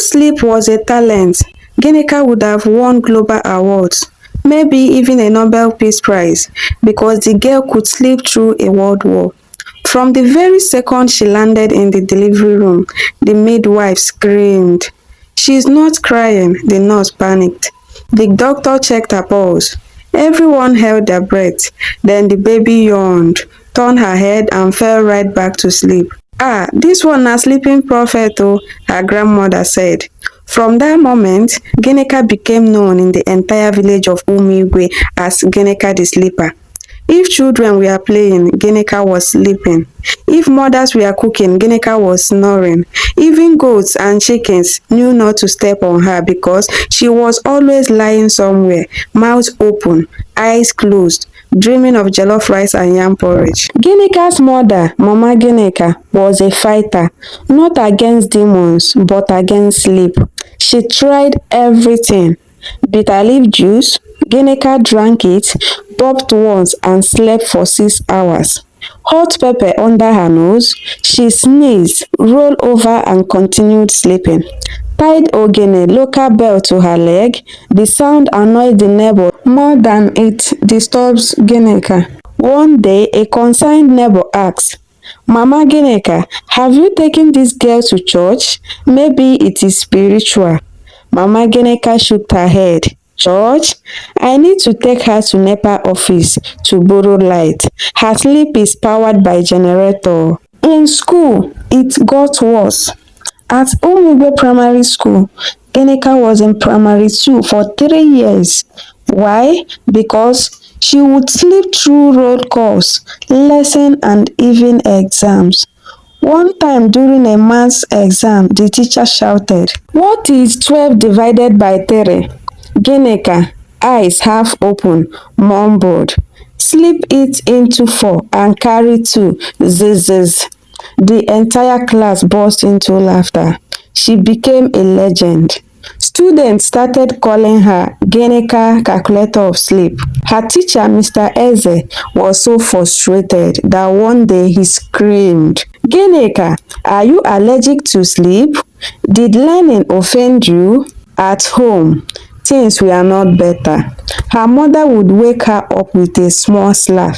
sleep was a talent, Ginika would have won global awards, maybe even a Nobel Peace Prize, because the girl could sleep through a world war. From the very second she landed in the delivery room, the midwife screamed. "She's not crying," the nurse panicked. The doctor checked her pulse. Everyone held their breath. Then the baby yawned, turned her head and fell right back to sleep. "Ah, this one na sleeping prophet oh," her grandmother said. From that moment, Ginika became known in the entire village of Umigwe as Ginika the Sleeper. If children were playing, Ginika was sleeping. If mothers were cooking, Ginika was snoring. Even goats and chickens knew not to step on her because she was always lying somewhere, mouth open, eyes closed, dreaming of jollof rice and yam porridge. Ginika's mother, Mama Ginika, was a fighter, not against demons, but against sleep. She tried everything. Bitter leaf juice, Ginika drank it, burped once and slept for 6 hours. Hot pepper under her nose, she sneezed, rolled over and continued sleeping. Tied ogene local bell to her leg, the sound annoyed the neighbor more than it disturbs Ginika. One day, a concerned neighbor asked, "Mama Ginika, have you taken this girl to church? Maybe it is spiritual." Mama Ginika shook her head. "Church? I need to take her to NEPA office to borrow light. Her sleep is powered by generator." In school, it got worse. At Umigwe Primary School, Ginika was in Primary 2 for 3 years. Why? Because she would sleep through roll calls, lesson and even exams. One time during a maths exam, the teacher shouted, "What is 12 divided by 3? Ginika, eyes half open, mumbled, "Slip it into 4 and carry 2, zzz." The entire class burst into laughter. She became a legend. Students started calling her Ginika Calculator of Sleep. Her teacher, Mr. Eze, was so frustrated that one day he screamed, "Ginika, are you allergic to sleep? Did learning offend you?" At home, things were not better. Her mother would wake her up with a small slap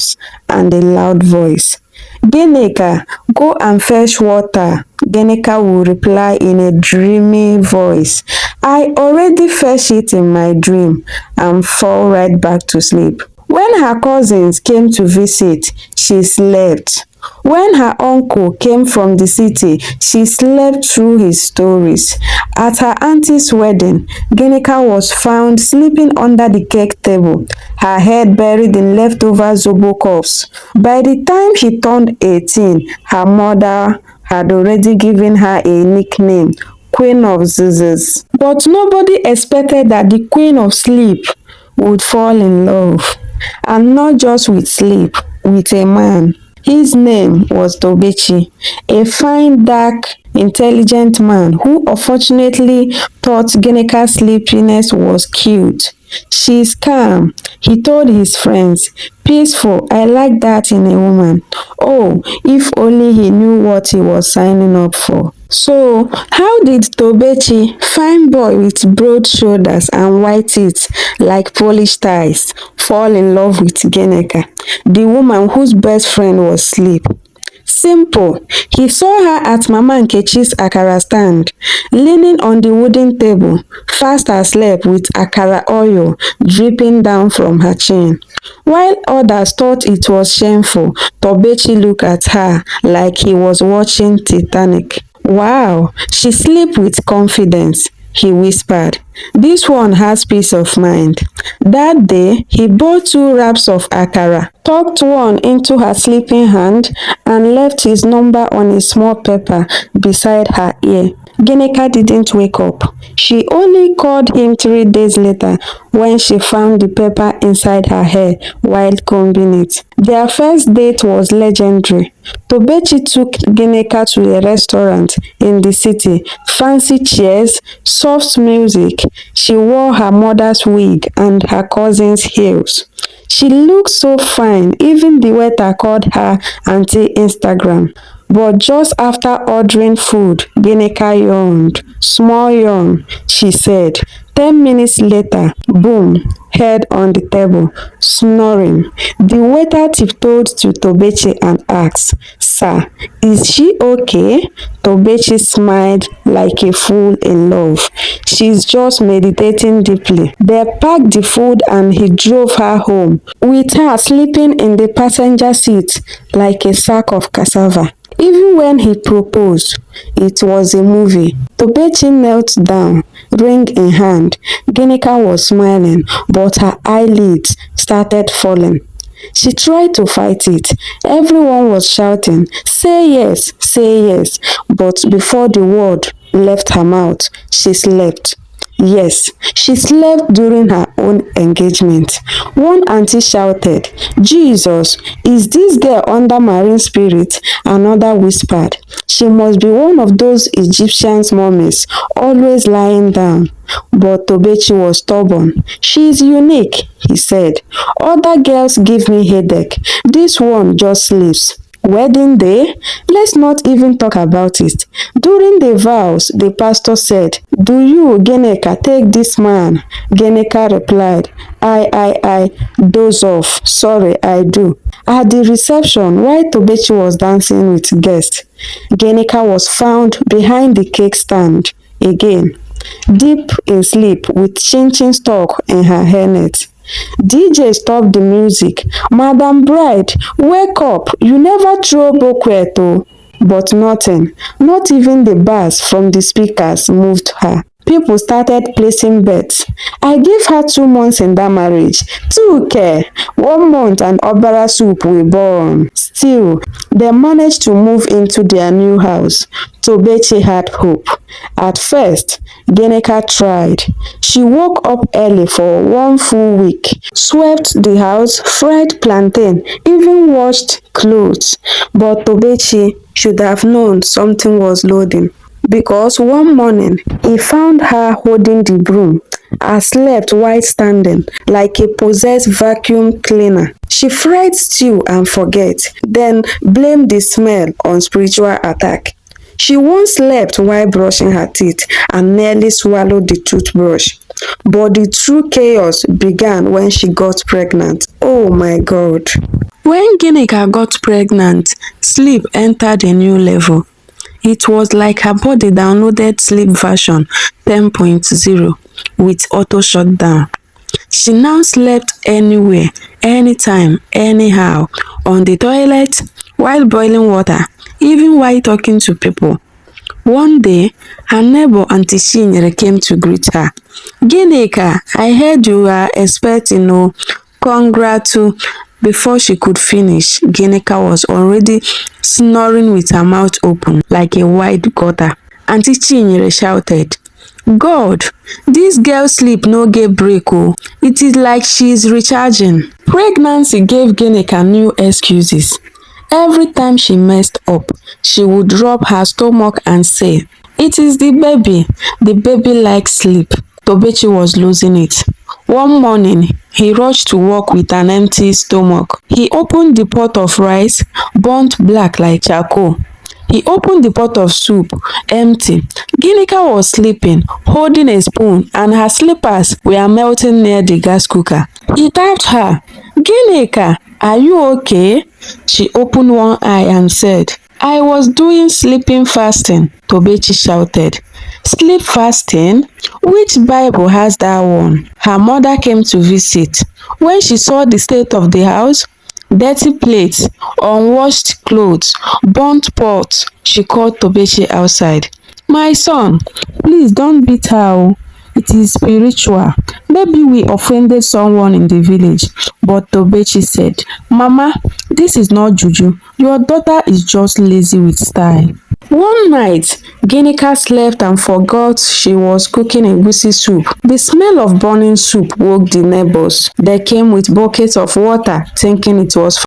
and a loud voice. "Ginika, go and fetch water." Ginika would reply in a dreamy voice, "I already fetched it in my dream," and fall right back to sleep. When her cousins came to visit, she slept. When her uncle came from the city, she slept through his stories. At her auntie's wedding, Ginika was found sleeping under the cake table, her head buried in leftover zobo cups. By the time she turned 18, her mother had already given her a nickname, Queen of Zzzs. But nobody expected that the Queen of Sleep would fall in love. And not just with sleep, with a man. His name was Tobechi, a fine, dark, intelligent man who unfortunately thought Ginika's sleepiness was cute. "She's calm," he told his friends. "Peaceful, I like that in a woman." Oh, if only he knew what he was signing up for. So, how did Tobechi, fine boy with broad shoulders and white teeth like polished ties, fall in love with Ginika, the woman whose best friend was sleep? Simple. He saw her at Mama Nkechi's akara stand, leaning on the wooden table, fast asleep with akara oil dripping down from her chin. While others thought it was shameful, Tobechi looked at her like he was watching Titanic. "Wow, she sleeps with confidence," he whispered. "This one has peace of mind." That day, he bought 2 wraps of akara, tucked one into her sleeping hand, and left his number on a small paper beside her ear. Ginika didn't wake up. She only called him 3 days later when she found the paper inside her hair while combing it. Their first date was legendary. Tobechi took Ginika to a restaurant in the city. Fancy chairs, soft music. She wore her mother's wig and her cousin's heels. She looked so fine, even the waiter called her Auntie Instagram. But just after ordering food, Ginika yawned. Small yawn, she said. 10 minutes later, boom, head on the table, snoring. The waiter tiptoed to Tobechi and asked, "Sir, is she okay?" Tobechi smiled like a fool in love. "She's just meditating deeply." They packed the food and he drove her home, with her sleeping in the passenger seat like a sack of cassava. Even when he proposed, it was a movie. Tobechi knelt down, ring in hand. Ginika was smiling, but her eyelids started falling. She tried to fight it. Everyone was shouting, "Say yes, say yes." But before the word left her mouth, she slept. Yes, she slept during her own engagement. One auntie shouted, "Jesus, is this girl under marine spirit?" Another whispered, "She must be one of those Egyptian mummies, always lying down." But Tobechi was stubborn. "She is unique," he said. "Other girls give me headache. This one just sleeps." Wedding day? Let's not even talk about it. During the vows, the pastor said, "Do you, Ginika, take this man?" Ginika replied, I doze off. Sorry, I do." At the reception, while Tobechi was dancing with guests, Ginika was found behind the cake stand again, deep in sleep with chin-chin stuck in her hairnet. DJ stopped the music. "Madam Bride, wake up. You never throw bouquet oh." But nothing, not even the bass from the speakers moved her. People started placing bets. "I gave her 2 months in that marriage. 2K, 1 month and Obara soup will burn." Still, they managed to move into their new house. Tobechi had hope. At first, Ginika tried. She woke up early for 1 full week, swept the house, fried plantain, even washed clothes. But Tobechi should have known something was loading, because one morning he found her holding the broom and slept while standing like a possessed vacuum cleaner. She fried stew and forget, then blamed the smell on spiritual attack. She once slept while brushing her teeth and nearly swallowed the toothbrush. But the true chaos began when she got pregnant. Oh my God. When Ginika got pregnant, sleep entered a new level. It was like her body downloaded sleep version 10.0 with auto shutdown. She now slept anywhere, anytime, anyhow, on the toilet, while boiling water, even while talking to people. One day, her neighbor Auntie Chinyere came to greet her. "Ginika, I heard you are expecting oh, congratu." Before she could finish, Ginika was already snoring with her mouth open like a wide gutter. Auntie Chinyere shouted, "God, this girl sleep no get break oh. It is like she is recharging." Pregnancy gave Ginika new excuses. Every time she messed up, she would rub her stomach and say, "It is the baby likes sleep." Tobechi was losing it. One morning, he rushed to work with an empty stomach. He opened the pot of rice, burnt black like charcoal. He opened the pot of soup, empty. Ginika was sleeping, holding a spoon, and her slippers were melting near the gas cooker. He tapped her. "Ginika, are you okay?" She opened one eye and said, "I was doing sleeping fasting." Tobechi shouted, "Sleep fasting? Which Bible has that one?" Her mother came to visit. When she saw the state of the house, dirty plates, unwashed clothes, burnt pots, she called Tobechi outside. "My son, please don't beat her oh. It is spiritual. Maybe we offended someone in the village." But Tobechi said, "Mama, this is not juju. Your daughter is just lazy with style." One night, Ginika slept and forgot she was cooking egusi soup. The smell of burning soup woke the neighbors. They came with buckets of water, thinking it was